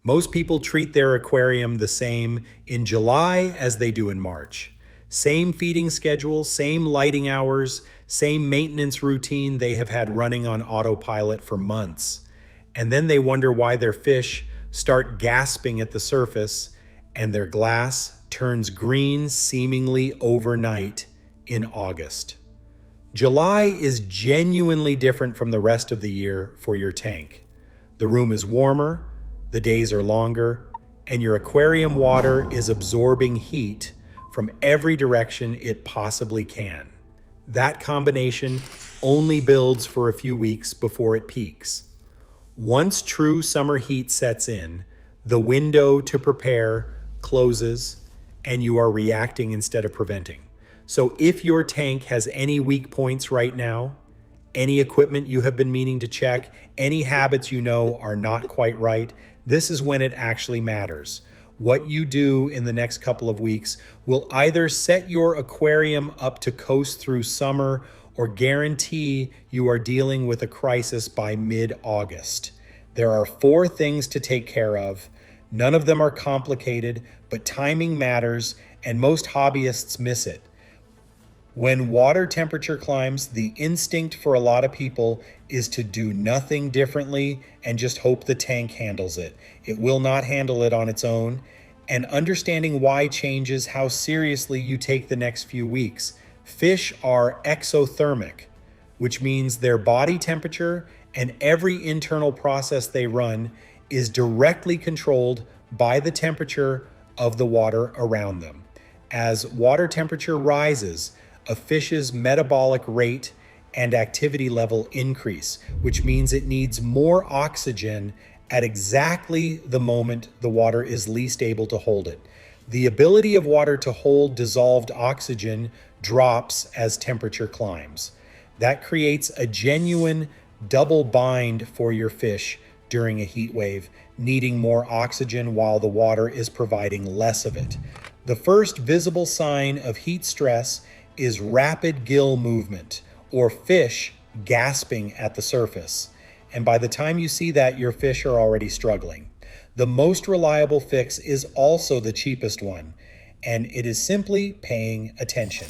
Most people treat their aquarium the same in July as they do in March. Same feeding schedule, same lighting hours, same maintenance routine they have had running on autopilot for months. And then they wonder why their fish start gasping at the surface and their glass turns green seemingly overnight in August. July is genuinely different from the rest of the year for your tank. The room is warmer, the days are longer, and your aquarium water is absorbing heat from every direction it possibly can. That combination only builds for a few weeks before it peaks. Once true summer heat sets in, the window to prepare closes and you are reacting instead of preventing. So if your tank has any weak points right now, any equipment you have been meaning to check, any habits you know are not quite right, this is when it actually matters. What you do in the next couple of weeks will either set your aquarium up to coast through summer or guarantee you are dealing with a crisis by mid-August. There are 4 things to take care of. None of them are complicated, but timing matters, and most hobbyists miss it. When water temperature climbs, the instinct for a lot of people is to do nothing differently and just hope the tank handles it. It will not handle it on its own. And understanding why changes how seriously you take the next few weeks. Fish are exothermic, which means their body temperature and every internal process they run is directly controlled by the temperature of the water around them. As water temperature rises, a fish's metabolic rate and activity level increase, which means it needs more oxygen at exactly the moment the water is least able to hold it. The ability of water to hold dissolved oxygen drops as temperature climbs. That creates a genuine double bind for your fish during a heat wave, needing more oxygen while the water is providing less of it. The first visible sign of heat stress is rapid gill movement, or fish gasping at the surface. And by the time you see that, your fish are already struggling. The most reliable fix is also the cheapest one, and it is simply paying attention.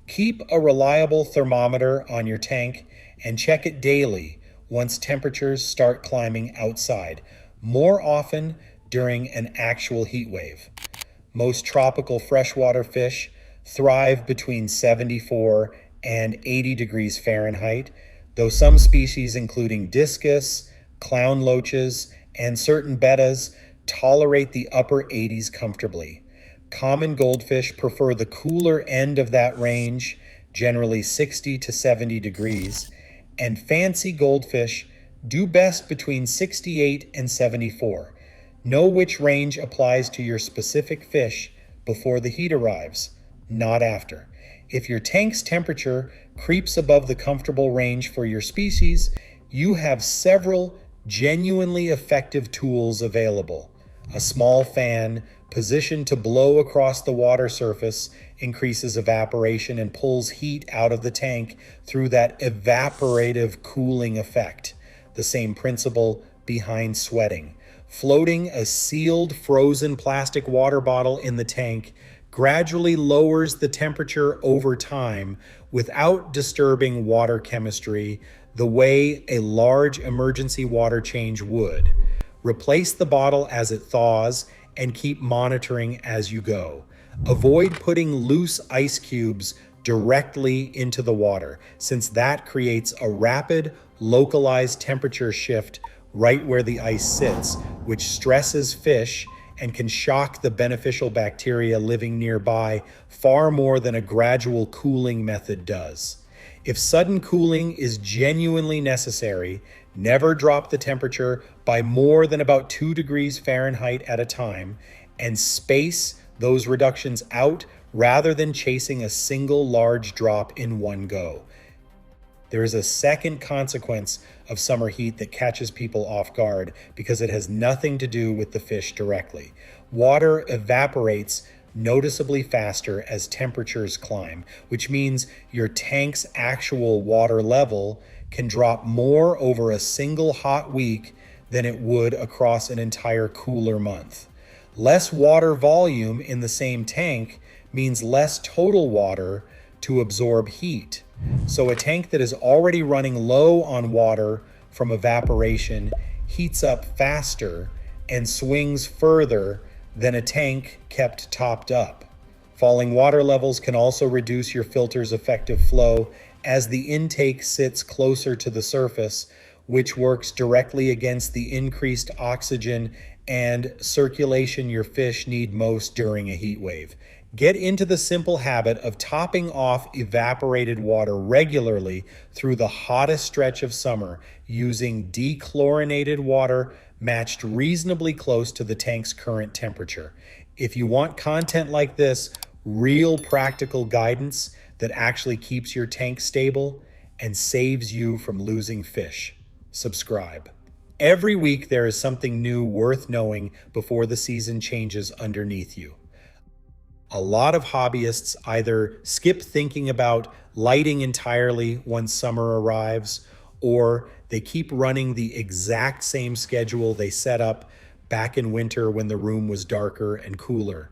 Keep a reliable thermometer on your tank and check it daily once temperatures start climbing outside, more often during an actual heat wave. Most tropical freshwater fish thrive between 74 and 80 degrees Fahrenheit, though some species including discus, clown loaches, and certain bettas tolerate the upper 80s comfortably. Common goldfish prefer the cooler end of that range, generally 60 to 70 degrees, and fancy goldfish do best between 68 and 74. Know which range applies to your specific fish before the heat arrives, not after. If your tank's temperature creeps above the comfortable range for your species, you have several genuinely effective tools available. A small fan positioned to blow across the water surface increases evaporation and pulls heat out of the tank through that evaporative cooling effect. The same principle behind sweating. Floating a sealed frozen plastic water bottle in the tank gradually lowers the temperature over time without disturbing water chemistry the way a large emergency water change would. Replace the bottle as it thaws and keep monitoring as you go. Avoid putting loose ice cubes directly into the water, since that creates a rapid, localized temperature shift right where the ice sits, which stresses fish and can shock the beneficial bacteria living nearby far more than a gradual cooling method does. If sudden cooling is genuinely necessary, never drop the temperature by more than about 2 degrees Fahrenheit at a time, and space those reductions out rather than chasing a single large drop in one go. There is a second consequence of summer heat that catches people off guard because it has nothing to do with the fish directly. Water evaporates noticeably faster as temperatures climb, which means your tank's actual water level can drop more over a single hot week than it would across an entire cooler month. Less water volume in the same tank means less total water to absorb heat. So a tank that is already running low on water from evaporation heats up faster and swings further than a tank kept topped up. Falling water levels can also reduce your filter's effective flow as the intake sits closer to the surface, which works directly against the increased oxygen and circulation your fish need most during a heat wave. Get into the simple habit of topping off evaporated water regularly through the hottest stretch of summer using dechlorinated water matched reasonably close to the tank's current temperature. If you want content like this, real practical guidance that actually keeps your tank stable and saves you from losing fish, subscribe. Every week there is something new worth knowing before the season changes underneath you. A lot of hobbyists either skip thinking about lighting entirely once summer arrives, or they keep running the exact same schedule they set up back in winter when the room was darker and cooler.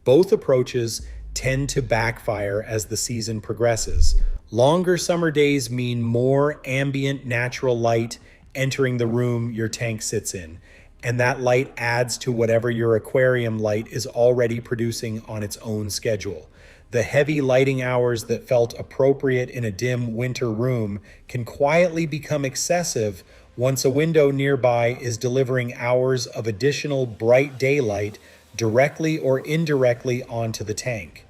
Both approaches tend to backfire as the season progresses. Longer summer days mean more ambient natural light entering the room your tank sits in, and that light adds to whatever your aquarium light is already producing on its own schedule. The heavy lighting hours that felt appropriate in a dim winter room can quietly become excessive once a window nearby is delivering hours of additional bright daylight directly or indirectly onto the tank.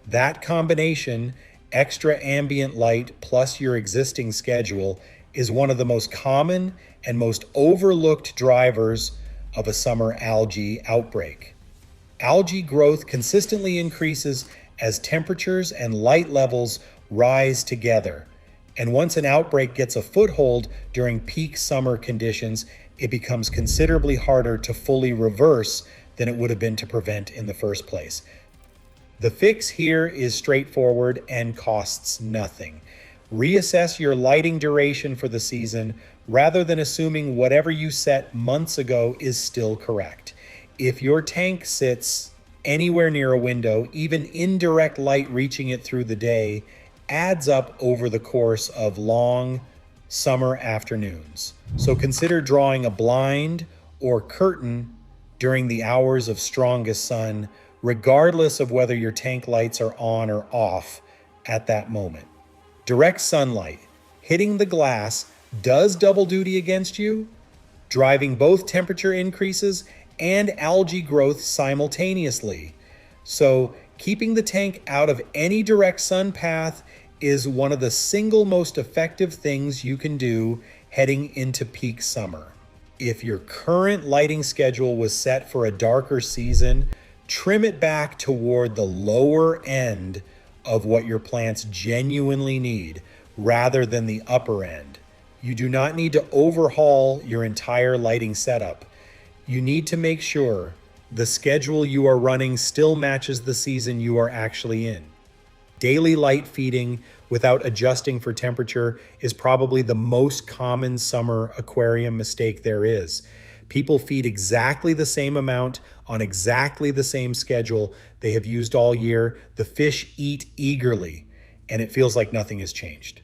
That combination, extra ambient light plus your existing schedule, is one of the most common and most overlooked drivers of a summer algae outbreak. Algae growth consistently increases as temperatures and light levels rise together. And once an outbreak gets a foothold during peak summer conditions, it becomes considerably harder to fully reverse than it would have been to prevent in the first place. The fix here is straightforward and costs nothing. Reassess your lighting duration for the season rather than assuming whatever you set months ago is still correct. If your tank sits anywhere near a window, even indirect light reaching it through the day adds up over the course of long summer afternoons. So consider drawing a blind or curtain during the hours of strongest sun, regardless of whether your tank lights are on or off at that moment. Direct sunlight hitting the glass does double duty against you, driving both temperature increases and algae growth simultaneously. So keeping the tank out of any direct sun path is one of the single most effective things you can do heading into peak summer. If your current lighting schedule was set for a darker season, trim it back toward the lower end of what your plants genuinely need rather than the upper end. You do not need to overhaul your entire lighting setup. You need to make sure the schedule you are running still matches the season you are actually in. Daily light feeding without adjusting for temperature is probably the most common summer aquarium mistake there is. People feed exactly the same amount on exactly the same schedule they have used all year. The fish eat eagerly, and it feels like nothing has changed.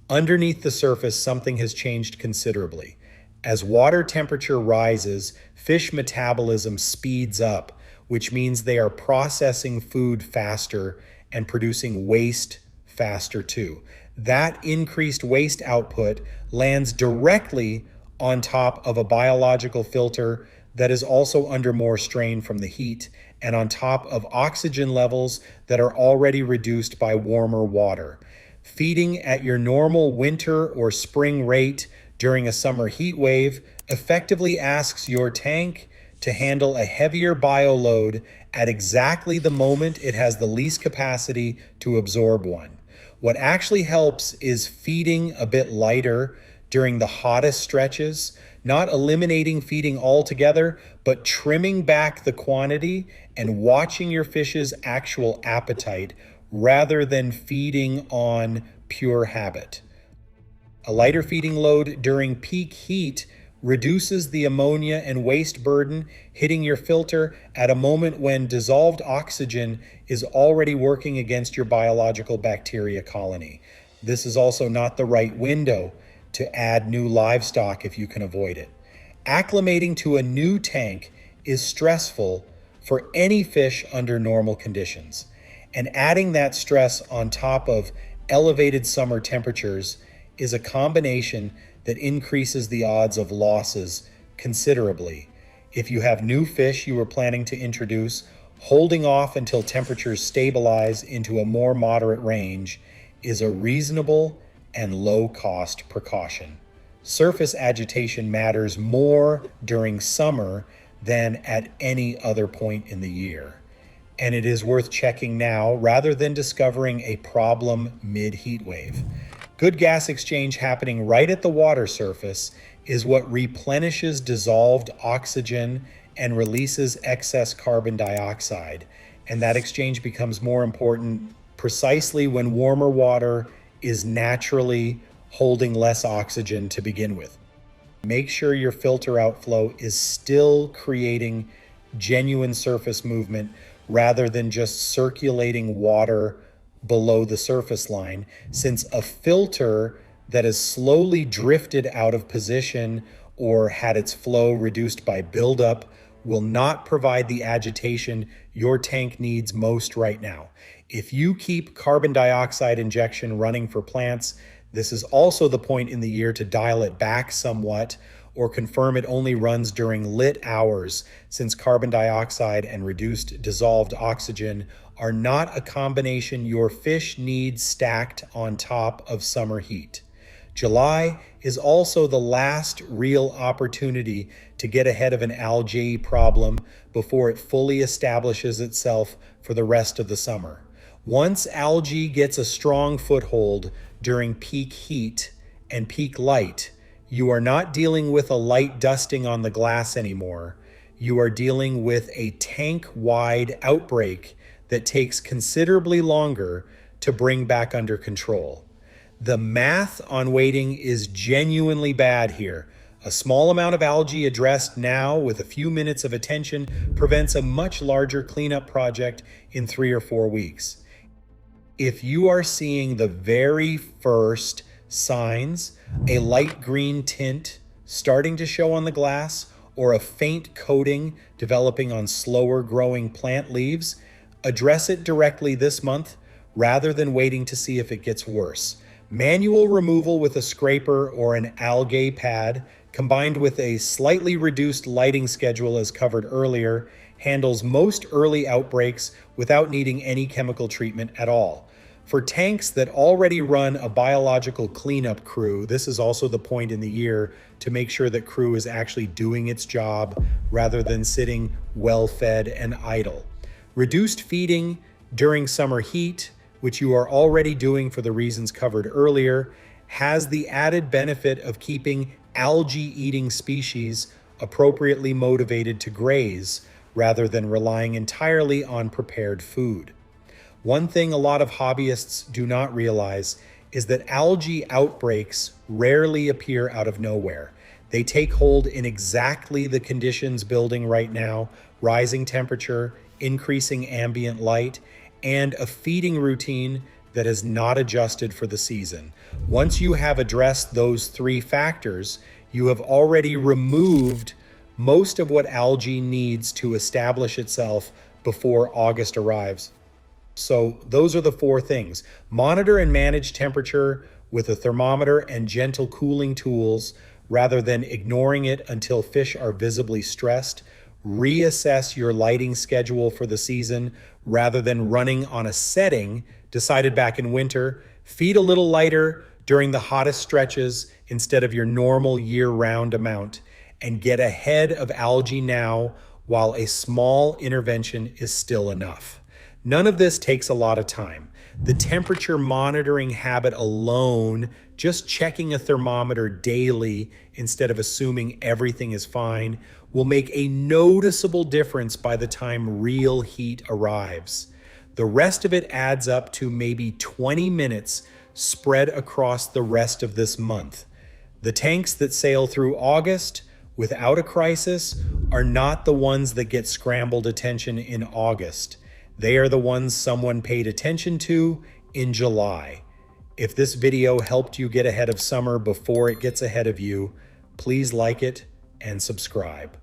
Underneath the surface, something has changed considerably. As water temperature rises, fish metabolism speeds up, which means they are processing food faster and producing waste faster too. That increased waste output lands directly on top of a biological filter that is also under more strain from the heat, and on top of oxygen levels that are already reduced by warmer water. Feeding at your normal winter or spring rate during a summer heat wave effectively asks your tank to handle a heavier bioload at exactly the moment it has the least capacity to absorb one. What actually helps is feeding a bit lighter during the hottest stretches, not eliminating feeding altogether, but trimming back the quantity and watching your fish's actual appetite rather than feeding on pure habit. A lighter feeding load during peak heat reduces the ammonia and waste burden hitting your filter at a moment when dissolved oxygen is already working against your biological bacteria colony. This is also not the right window to add new livestock if you can avoid it. Acclimating to a new tank is stressful for any fish under normal conditions. And adding that stress on top of elevated summer temperatures is a combination that increases the odds of losses considerably. If you have new fish you are planning to introduce, holding off until temperatures stabilize into a more moderate range is a reasonable and low-cost precaution. Surface agitation matters more during summer than at any other point in the year. And it is worth checking now rather than discovering a problem mid-heat wave. Good gas exchange happening right at the water surface is what replenishes dissolved oxygen and releases excess carbon dioxide. And that exchange becomes more important precisely when warmer water is naturally holding less oxygen to begin with. Make sure your filter outflow is still creating genuine surface movement rather than just circulating water below the surface line, since a filter that is slowly drifted out of position or had its flow reduced by buildup will not provide the agitation your tank needs most right now. If you keep carbon dioxide injection running for plants, this is also the point in the year to dial it back somewhat or confirm it only runs during lit hours, since carbon dioxide and reduced dissolved oxygen are not a combination your fish need stacked on top of summer heat. July is also the last real opportunity to get ahead of an algae problem before it fully establishes itself for the rest of the summer. Once algae gets a strong foothold during peak heat and peak light, you are not dealing with a light dusting on the glass anymore. You are dealing with a tank-wide outbreak that takes considerably longer to bring back under control. The math on waiting is genuinely bad here. A small amount of algae addressed now with a few minutes of attention prevents a much larger cleanup project in 3 or 4 weeks. If you are seeing the very first signs, a light green tint starting to show on the glass, or a faint coating developing on slower growing plant leaves, address it directly this month rather than waiting to see if it gets worse. Manual removal with a scraper or an algae pad, combined with a slightly reduced lighting schedule as covered earlier, handles most early outbreaks without needing any chemical treatment at all. For tanks that already run a biological cleanup crew, this is also the point in the year to make sure that crew is actually doing its job rather than sitting well-fed and idle. Reduced feeding during summer heat, which you are already doing for the reasons covered earlier, has the added benefit of keeping algae-eating species appropriately motivated to graze rather than relying entirely on prepared food. One thing a lot of hobbyists do not realize is that algae outbreaks rarely appear out of nowhere. They take hold in exactly the conditions building right now: rising temperature, increasing ambient light, and a feeding routine that is not adjusted for the season. Once you have addressed those 3 factors, you have already removed most of what algae needs to establish itself before August arrives. So those are the 4 things. Monitor and manage temperature with a thermometer and gentle cooling tools rather than ignoring it until fish are visibly stressed. Reassess your lighting schedule for the season rather than running on a setting decided back in winter. Feed a little lighter during the hottest stretches instead of your normal year-round amount, and get ahead of algae now while a small intervention is still enough. None of this takes a lot of time. The temperature monitoring habit alone, just checking a thermometer daily instead of assuming everything is fine, will make a noticeable difference by the time real heat arrives. The rest of it adds up to maybe 20 minutes spread across the rest of this month. The tanks that sail through August without a crisis are not the ones that get scrambled attention in August. They are the ones someone paid attention to in July. If this video helped you get ahead of summer before it gets ahead of you, please like it and subscribe.